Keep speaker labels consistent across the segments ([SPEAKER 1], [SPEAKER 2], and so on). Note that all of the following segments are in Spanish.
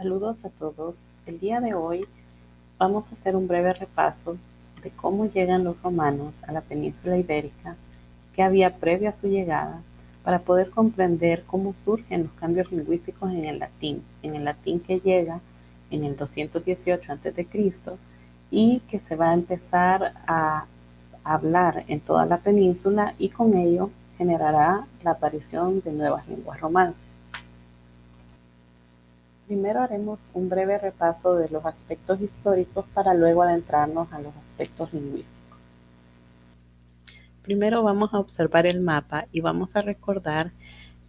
[SPEAKER 1] Saludos a todos. El día de hoy vamos a hacer un breve repaso de cómo llegan los romanos a la península ibérica, qué había previo a su llegada, para poder comprender cómo surgen los cambios lingüísticos en el latín que llega en el 218 a.C. y que se va a empezar a hablar en toda la península y con ello generará la aparición de nuevas lenguas romances. Primero haremos un breve repaso de los aspectos históricos para luego adentrarnos a los aspectos lingüísticos. Primero vamos a observar el mapa y vamos a recordar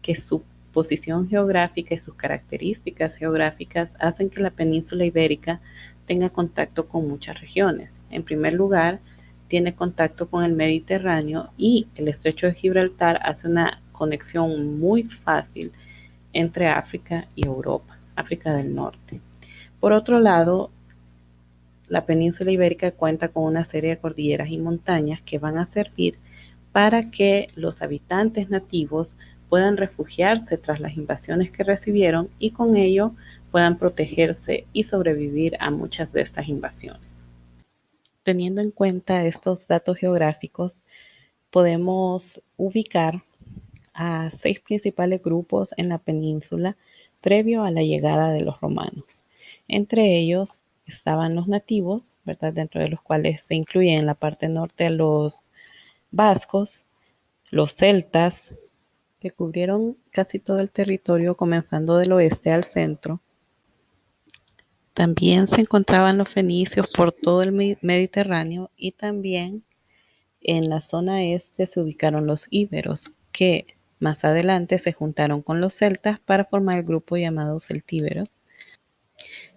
[SPEAKER 1] que su posición geográfica y sus características geográficas hacen que la península ibérica tenga contacto con muchas regiones. En primer lugar, tiene contacto con el Mediterráneo y el estrecho de Gibraltar hace una conexión muy fácil entre África y Europa, África del Norte. Por otro lado, la península ibérica cuenta con una serie de cordilleras y montañas que van a servir para que los habitantes nativos puedan refugiarse tras las invasiones que recibieron y con ello puedan protegerse y sobrevivir a muchas de estas invasiones. Teniendo en cuenta estos datos geográficos, podemos ubicar a 6 principales grupos en la península previo a la llegada de los romanos. Entre ellos estaban los nativos, ¿verdad? Dentro de los cuales se incluyen en la parte norte los vascos, los celtas, que cubrieron casi todo el territorio comenzando del oeste al centro. También se encontraban los fenicios por todo el Mediterráneo y también en la zona este se ubicaron los íberos, que más adelante se juntaron con los celtas para formar el grupo llamado celtíberos.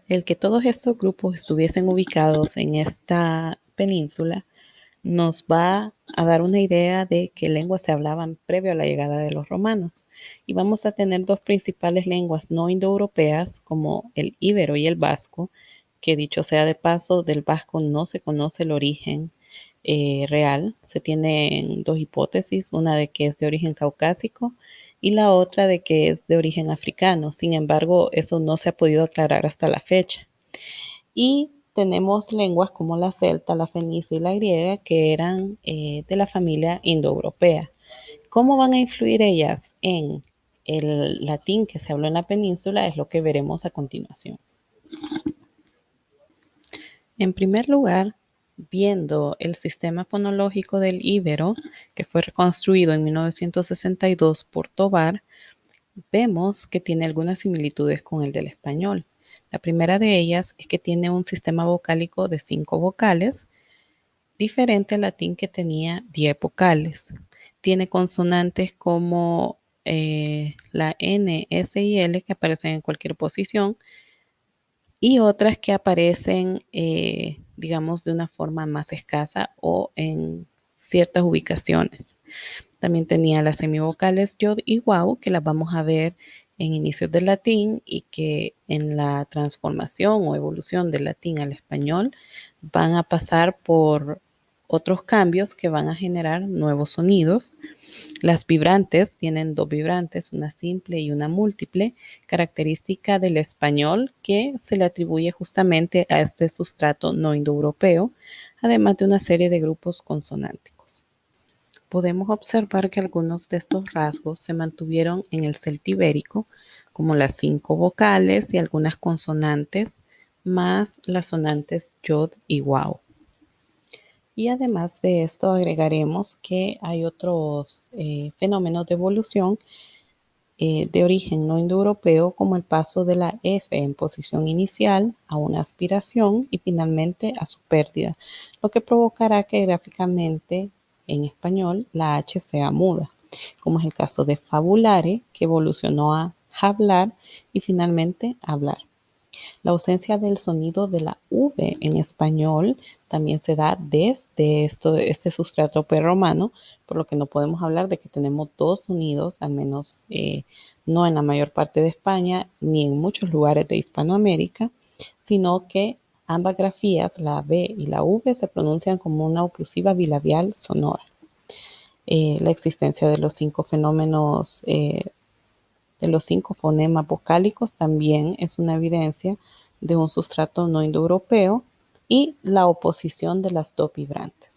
[SPEAKER 1] El que todos estos grupos estuviesen ubicados en esta península nos va a dar una idea de qué lenguas se hablaban previo a la llegada de los romanos. Y vamos a tener dos principales lenguas no indoeuropeas, como el íbero y el vasco, que dicho sea de paso, del vasco no se conoce el origen real. Se tienen dos hipótesis, una de que es de origen caucásico y la otra de que es de origen africano. Sin embargo, eso no se ha podido aclarar hasta la fecha. Y tenemos lenguas como la celta, la fenicia y la griega que eran de la familia indoeuropea. ¿Cómo van a influir ellas en el latín que se habló en la península? Es lo que veremos a continuación. En primer lugar, viendo el sistema fonológico del íbero, que fue reconstruido en 1962 por Tovar, vemos que tiene algunas similitudes con el del español. La primera de ellas es que tiene un sistema vocálico de 5 vocales, diferente al latín que tenía 10 vocales. Tiene consonantes como la N, S y L que aparecen en cualquier posición y otras que aparecen, digamos, de una forma más escasa o en ciertas ubicaciones. También tenía las semivocales yod y guau, que las vamos a ver en inicios del latín y que en la transformación o evolución del latín al español van a pasar por otros cambios que van a generar nuevos sonidos. Las vibrantes tienen dos vibrantes, una simple y una múltiple, característica del español que se le atribuye justamente a este sustrato no indoeuropeo, además de una serie de grupos consonánticos. Podemos observar que algunos de estos rasgos se mantuvieron en el celtibérico, como las 5 vocales y algunas consonantes, más las sonantes yod y guau. Y además de esto agregaremos que hay otros fenómenos de evolución de origen no indoeuropeo, como el paso de la F en posición inicial a una aspiración y finalmente a su pérdida, lo que provocará que gráficamente en español la H sea muda, como es el caso de fabulare, que evolucionó a hablar y finalmente hablar. La ausencia del sonido de la V en español también se da desde este sustrato prerromano, por lo que no podemos hablar de que tenemos dos sonidos, al menos no en la mayor parte de España ni en muchos lugares de Hispanoamérica, sino que ambas grafías, la B y la V, se pronuncian como una oclusiva bilabial sonora. La existencia de los 5 fenómenos de los 5 fonemas vocálicos también es una evidencia de un sustrato no indoeuropeo y la oposición de las dos vibrantes.